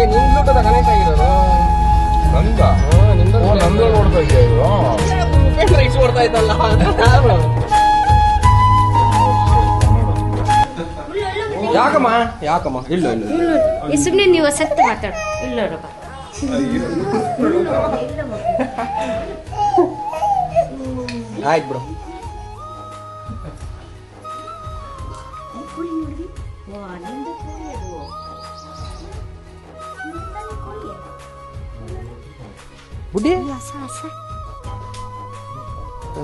ನಿನ್ ದುಡ್ಡದ ಕನೆಕ್ಟ್ ಆಗಿರೋದು ನಂದ ನಿಂದ ನಂದ ನೋಡ್ತಾ ಇದೆಯಾ ಇದು ಇಷ್ಟು ಕೊಡ್ತಾ ಇದ್ದಲ್ಲ ಯಾಕಮ್ಮ ಯಾಕಮ್ಮ ಇಲ್ಲ ಇಲ್ಲ ಸುಮ್ಮನೆ ನೀವು ಸತ್ತು ಮಾತಾಡು ಇಲ್ಲ ಆಯ್ತು ಬಿಡು ಬುಡ್ಡಿ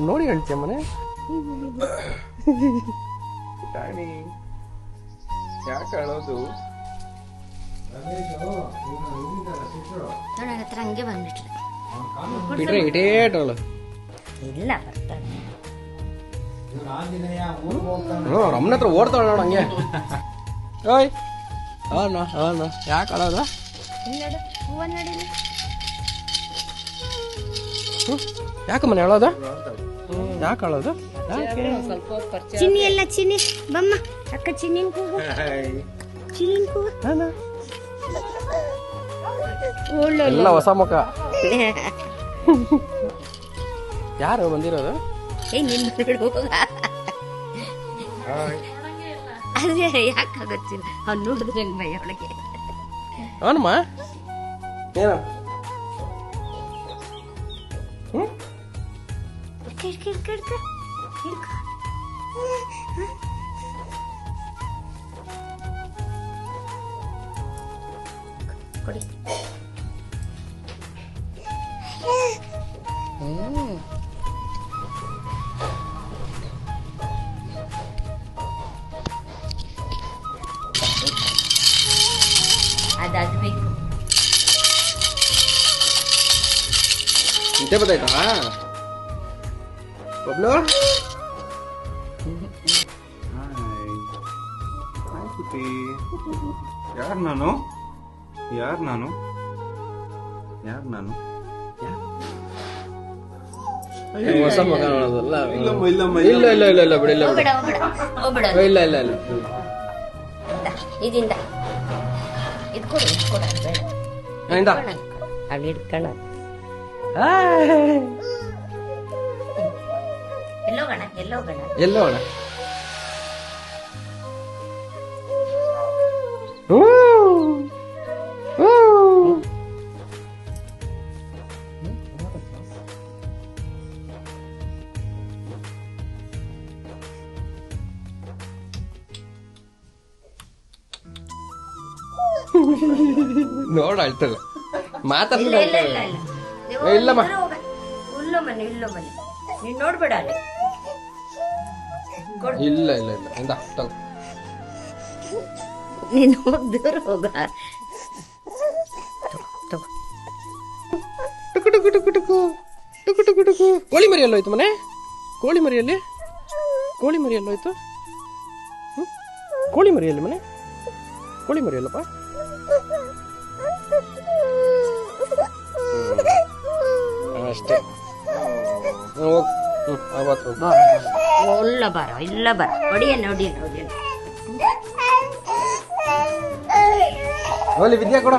ನೋಡಿ ಹೇಳ್ತೀಯ ಮನೆ ಯಾಕೆ ಅಳೋದು ನನ್ನ ಹತ್ರ ಹಂಗೆ ಬಂದ್ಬಿಟ್ಲು ಬಿಟ್ರೆ ಇಟೇಟಲ್ಲ ಇಲ್ಲ ಬರ್ತಾನೆ ರಮ್ಮನ ಹತ್ರ ಓಡ್ತಾಳ ನೋಡ ಹಂಗೆ ಓಯ್ ಅಣ್ಣ ಅಣ್ಣ ಯಾಕೆ ಅಳೋದ ನೋಡು ಹೂವ ನೋಡಿಲ್ಲ ಯಾಕೆ ಮನೆ ಅಳೋದ ಯಾಕೆ ಅಳೋದು ಚಿನ್ನಿ ಎಲ್ಲ ಚಿನ್ನಿ ಬಮ್ಮ ಅಕ್ಕ ಚಿನ್ನಿನ ಕೂಗು ಚಿನ್ನಿನ ಕೂಗು ಎಲ್ಲ ಹೊಸ ಮುಖ ಯಾರು ಬಂದಿರೋದು ಏ ನಿನ್ನ ಬಿಡು ಅದೇ ಯಾಕಾಗತ್ತಿಲ್ಲ ಅವ್ನು ನೋಡಿದ್ರೆ ಹಂಗೆ ಭಯ ಒಳಗೆ ಅವನಮ್ಮ ಏನ ಕೊಡಿ ಅದಾದ್ ಬೇಕು ನಿದ್ದೆ ಬತ್ತಾಯ್ತಾ ಬಬ್ಲು ಯಾರು ನಾನು ಯಾರು ನಾನು ಯಾರು ನಾನು ಹೊಸ ಮಗ ನೋಡೋದಲ್ಲ ಇಲ್ಲಮ್ಮ ಇಲ್ಲಮ್ಮ ಇಲ್ಲ ಇಲ್ಲ ಇಲ್ಲ ಇಲ್ಲ ಬಿಡಿ ಇಲ್ಲ ಹೋಗ್ಬೇಡ ಹೋಗ್ಬೇಡ ಹೋಗ್ಬೇಡ ಇಲ್ಲ ಇಲ್ಲ ಇಲ್ಲ ಇದಿಂದ ಇದು ಕೊಡು ಬೇಡ ಇಂದ ಅಲ್ಲಿ ಇಟ್ಕೊಳ್ಳ ಎಲ್ಲೋಗೋಣ ಎಲ್ಲೋ ಅಣ್ಣ ನೋಡ ಅಳ್ತಲ್ಲ ಮಾತಾಡ್ತಾ ಇಲ್ಲಮ್ಮ ಇಲ್ಲೋ ಮನೆ ನೀನ್ ನೋಡ್ಬೇಡ ಅಲ್ಲಿ ಇಲ್ಲ ಇಲ್ಲ ಇಲ್ಲ ಇಂದ ತಗೋ ನೀನು ದೂರ ಹೋಗ ಟುಕು ಟುಕು ಟುಕು ಟುಕು ಟುಕು ಟುಕು ಟುಕು ಕೋಳಿ ಮರಿ ಎಲ್ಲೋಯ್ತು ಮನೆ ಕೋಳಿ ಮರಿಯಲ್ಲಿ ಕೋಳಿ ಮರಿ ಎಲ್ಲೋಯ್ತು ಕೋಳಿ ಮರಿಯಲ್ಲಿ ಮನೆ ಕೋಳಿ ಮರಿ ಅಲ್ಲಪ್ಪ ಅಷ್ಟೇ ಹೋಗ್ ಅವತ್ತು ಇಲ್ಲ ಬರ ಹೊಡಿಯಲ್ಲ ಹೋಲಿ ವಿದ್ಯಾ ಕೊಡ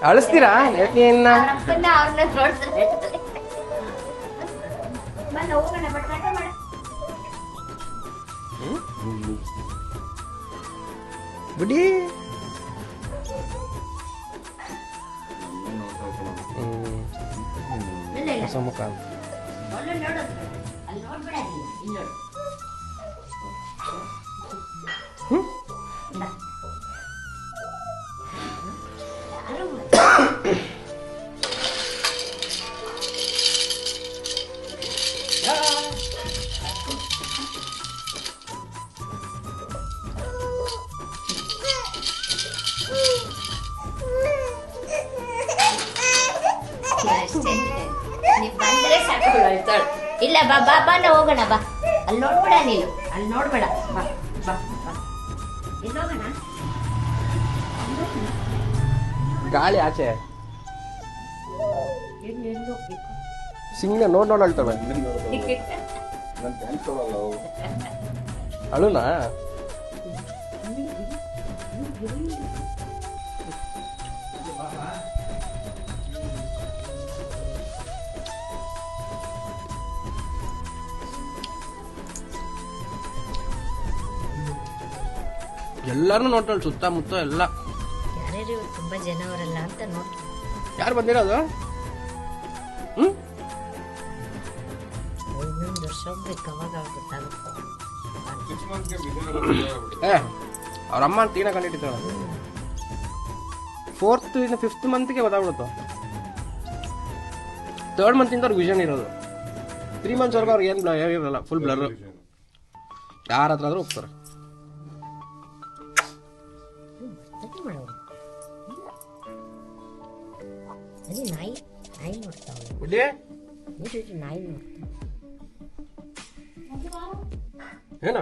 ಅಳಿಸ್ತೀರಾ ಯಾಕೆ ಇನ್ನ ಬಿಡಿ ಹೊಸ ಮುಖ ಇಲ್ಲ ಬಾ ಬಾ ಬಾ ನಾ ಹೋಗೋಣ ಬಾ ಅಲ್ಲಿ ನೋಡ್ಬೇಡ ನೀನು ಅಲ್ಲಿ ನೋಡ್ಬೇಡ ಬಾ ಬಾ ಬಾ ಇಲ್ಲಿ ಹೋಗೋಣ ಗಾಳಿ ಆಚೆ ಸಿಂಗ್ನ ನೋಡ್ ಅಳ್ತಾಳೆ ಅಳುನಾ ಎಲ್ಲಾರು ನೋಡ್ತಾಳೆ ಸುತ್ತಮುತ್ತ ಎಲ್ಲ. ಯಾರ್ಯಾರು ಇವ್ರು ತುಂಬಾ ಜನ ಅವರಲ್ಲ ಅಂತ ನೋಡಿ. ಯಾರು ಬಂದಿರೋದು? ಇನ್ನೊಂದು ವರ್ಷ ಹೋಗ್ಬೇಕು, ಅವಾಗ ಗೊತ್ತಾಗುತ್ತೆ. ಅವ್ರ ಅಮ್ಮ ಅಂತ ತೀನ ಕಂಡಿಟ್ಟಿದ್ದಾಳೆ. 4th ಇಂದ 5th ಮಂತ್ಗೆ ಗೊತ್ತಾಗ್ಬಿಡುತ್ತೆ. 3rd ಮಂತಿಂದ ಅವ್ರಿಗೆ ವಿಷನ್ ಇರೋದು. 3 ಮಂತ್ಸ್ ವರ್ಗು ಅವ್ರಿಗೆ ಏನು ಇರಲ್ಲ, ಫುಲ್ ಬ್ಲರ್. ಯಾರ ಹತ್ರ ಆದ್ರೂ ಹೋಗ್ತಾರೆ. ನಾಯಿ ನಾಯಿ ನೋಡ್ತಾವೆ. ನಾಯಿ ಏನ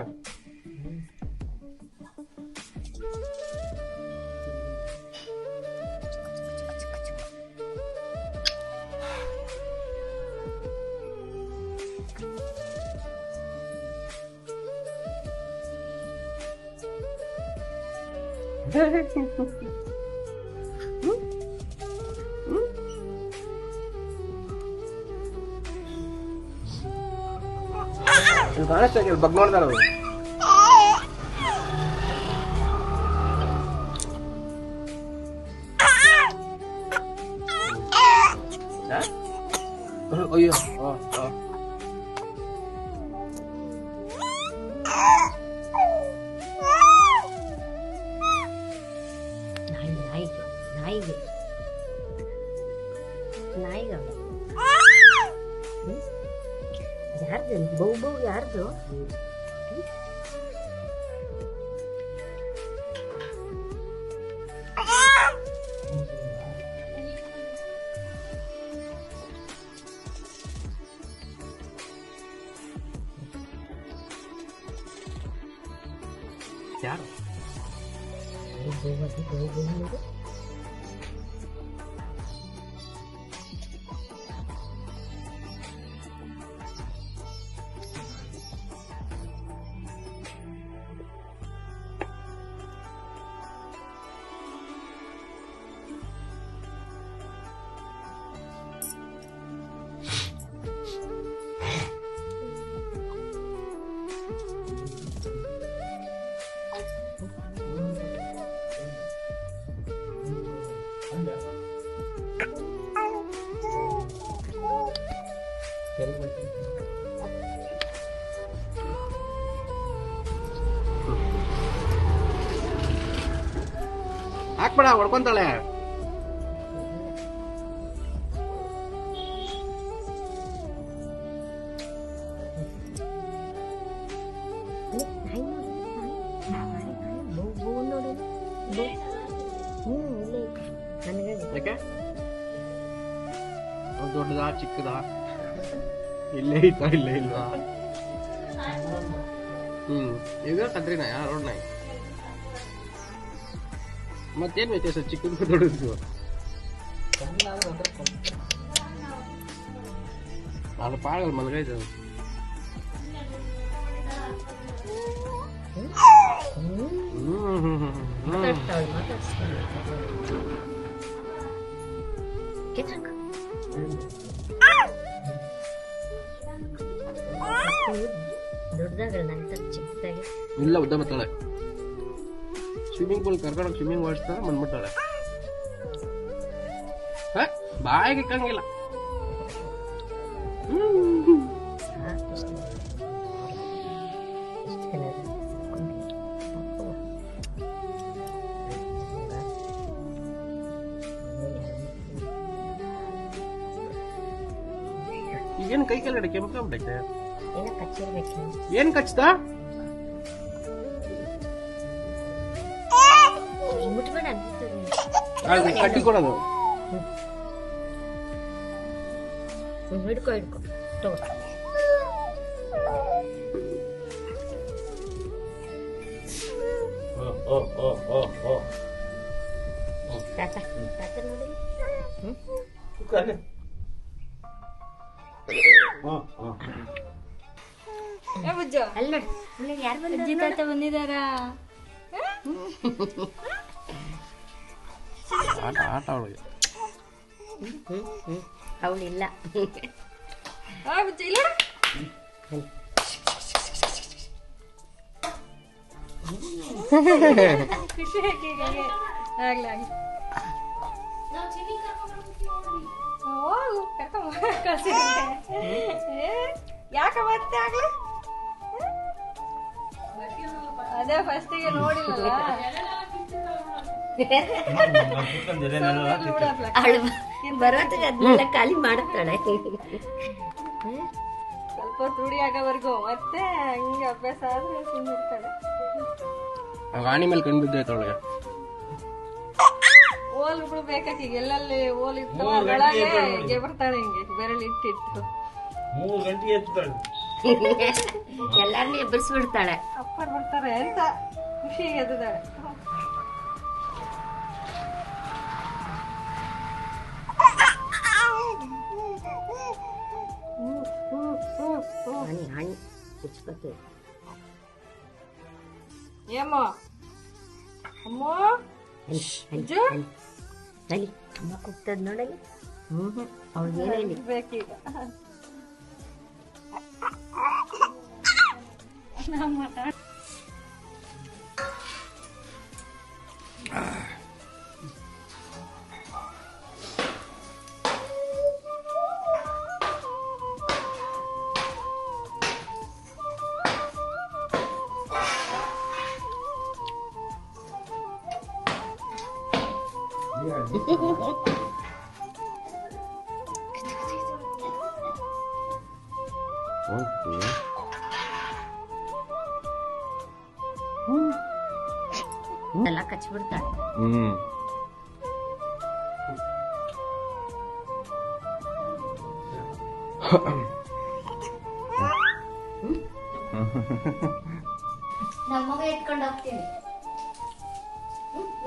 ಕಾಣಿಸ್ತಾ ಬಗ್ ನೋಡ್ತಾರ ಅವರು. ಅಯ್ಯೋ ನಾಯಿಗೆ ಯಾರ್ದು ಬೌ ಯಾರ್ದು? ಯಾರು? ಹಾಕ್ಬೇಡ, ಹೊಡ್ಕೊಂತಾಳೆ. ದೊಡ್ಡದಾ ಚಿಕ್ಕದಾ? ಇಲ್ಲೇ ಇತ್ತ ಇಲ್ಲೇ ಇಲ್ವಾ? ಈಗ ಕದ್ರಿ ನಾಯ, ರೋಡ್ ನಾಯಿ. ಮತ್ತೇನ್ ವ್ಯತ್ಯಾಸ ಚಿಕ್ಕದು ದೊಡ್ಡದು? ಅದು ಪಾಳಲ್ ಮಲಗೈತೆ. ಇಲ್ಲ, ಉದ್ದ ಬರ್ತಾಳೆ. ಸ್ವಿಮ್ಮಿಂಗ್ ಪೂಲ್ ಕರ್ಕೊಂಡು ಸ್ವಿಮ್ಮಿಂಗ್ ಮಾಡಿಸ್ತಾರ ಬಂದ್ಬಿಡ್ತಾಳೆ. ಬಾಯಿಗೆ ಇಕ್ಕಂಗಿಲ್ಲ. ಈಗೇನು ಕೈ ಕೆಳಗಡೆ ಕೆಂಪ್ಕೊಂಡ್ಬಿಟ್ಟೈತೆ. ಏನ್ ಕಚ್ತಾ? ಕಟ್ಟಿ ಕೊಡೋದು. ಹಿಡ್ಕೊ ತಗೋ. ತಾತ ನೋಡಿ. ಅಲ್ಲಿ ಯಾರು ಬಂದಿದಾರ? ಆಟ ಅವಳಿಗೆ ಅವಳಿಲ್ಲ. ಖುಷಿ ಆಗ್ಲಿ ಆಗ್ಲಿ ಹೋಗು ಯಾಕ ಮತ್ತೆ ಆಗ್ಲಿ ಅದೇ ಫಸ್ಟಿಗೆ ನೋಡಿಲ್ಲ ಬರೋತ್ತಿಗೆ ಅದನ್ನೆಲ್ಲ ಖಾಲಿ ಮಾಡುತ್ತಾಳೆ. ಸ್ವಲ್ಪ ರೂಢಿ ಆಗೋವರೆಗೂ ಮತ್ತೆ ಹಂಗೆ ಅಭ್ಯಾಸ ಆದ್ರೆ ಸುಮ್ಮನಿರ್ತಾಳೆ. ಆಣಿ ಮೇಲೆ ಕಣ್ ಬಿದ್ದೈತೆ ಅವಳಿಗೆ. ಓಲ್ಗಳು ಬೇಕಾಕೀಗ ಎಲ್ಲೆಲ್ಲಿ ಓಲ್ ಇರ್ತಾವ ಅದ್ರೊಳಗೆ ಹಿಂಗೆ ಬರ್ತಾಳೆ, ಹಿಂಗೆ ಬೆರಳು ಇಟ್ಟಿಟ್ಟು 3 ಗಂಟೆ ಎತ್ತಾಳೆ. ಎಲ್ಲಾರನ್ನೂ ಎಬ್ಬರಿಸ್ಬಿಡ್ತಾಳೆ. ಅಪ್ಪರ್ ಬರ್ತಾರೆ ಅಂತ ಖುಷಿಗೆ ಎದ್ದಾಳೆ. ಹಣ್ಣು ಕುಚ್ಕೋತೀವಿ. ಏಮ್ಮ ಅಮ್ಮ ಅಲ್ಲಿ ಅಮ್ಮ ಕೂಗ್ತದ ನೋಡಲಿ. ಅವ್ಳಿಗೆ ಏನೇಳಿ ಬೇಕೀಗ ಎಲ್ಲ ಕಚ್ಬಿಡ್ತಾಳೆ. ನಮ್ಮಗ ಎತ್ಕೊಂಡು ಹೋಗ್ತೀನಿ.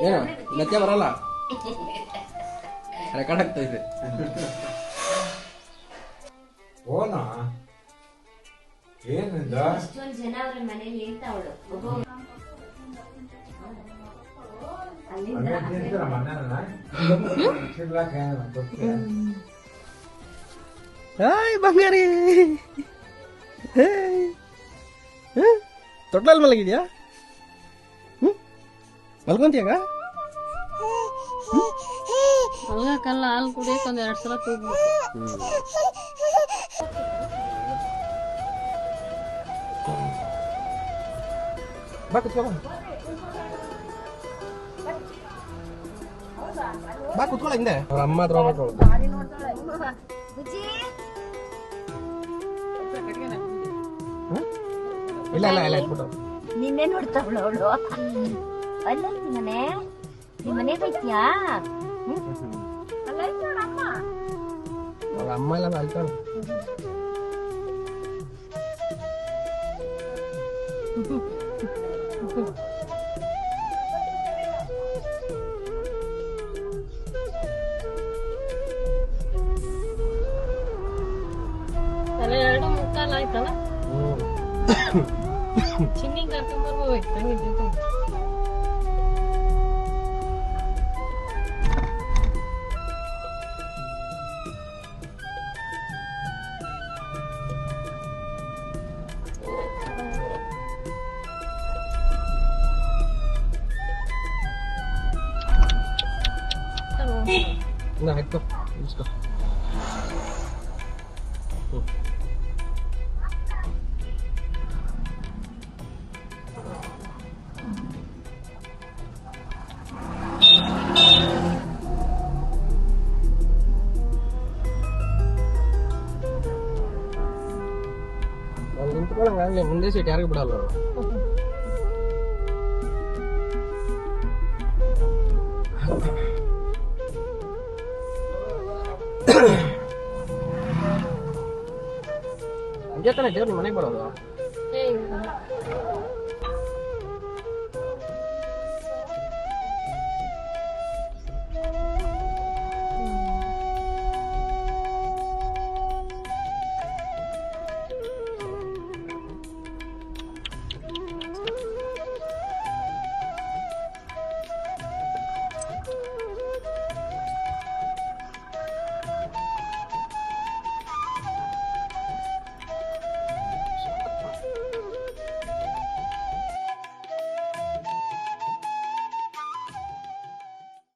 ಏನು ಲಜ್ಜೆ ಬರಲ್ಲ, ರೆಕಾರ್ಡ್ ಆಗ್ತಾ ಇದೆ. ಓನಾ ಏನಿಂದ ಎಷ್ಟೊಂದು ಜನ ಅವ್ರ ಮನೇಲಿ ಇರ್ತಾವಳು. ಹಾಯ್ ಬಂಗಾರಿ, ತೊಟ್ಲಲ್ಲಿ ಮಲಗಿದ್ಯಾ? ಮಲ್ಕೊಂತೀಯಾಗ? ಮಲ್ಗಕ್ಕಲ್ಲ, ಹಾಲು ಕುಡಿಯಕ್ಕೆ ಒಂದ್ 2 ಸಲ ಕೂಗ್ಬೇಕು. ಬಾ ಕುತ್ಕೋ, ಬಾ ಕುತ್ಕೊಳ್ಳ ಹಿಂದೆ. ಅವ್ರ ಅಮ್ಮ ಹತ್ರ ಹೋಗ್ಬೇಕು. ಇಲ್ಲ ಇಲ್ಲ ಇಲ್ಲ ಇಟ್ಬಿಟ್ಟು ನಿನ್ನೆ ನೋಡ್ತಾವಳು ಅವಳು. ಅಲ್ಲ ನಿಮ್ಮನೆ, ನಿಮ್ಮನೆ ಬೈತ್ಯಾ? ಅವ್ರ ಅಮ್ಮ ಎಲ್ಲ ಅಳ್ತಾಳೆ. ತಲೆ 2 ಮುಕ್ಕಾಲು ಆಯ್ತಲ್ಲ. ಚಿನ್ನಿಂಗ್ ಕರ್ಕೊಂಡ್ಬರ್ಬೇಕು ಹಂಗಿದ್ದು. ನಾ ಹಾಕೋ ಇಸ್ಕೋ. ನಿಂತ್ಕೊಳ್ಳಂಗಾಗಲಿ, ಮುಂದೆ ಸೀಟ್ ಯಾರಿಗೂ ಬಿಡಲ್ಲ. ಹಂಗೆ ತಾನೆ ದೇವ್ರು ನಿಮ್ಮ ಮನೆಗೆ ಬರೋದು.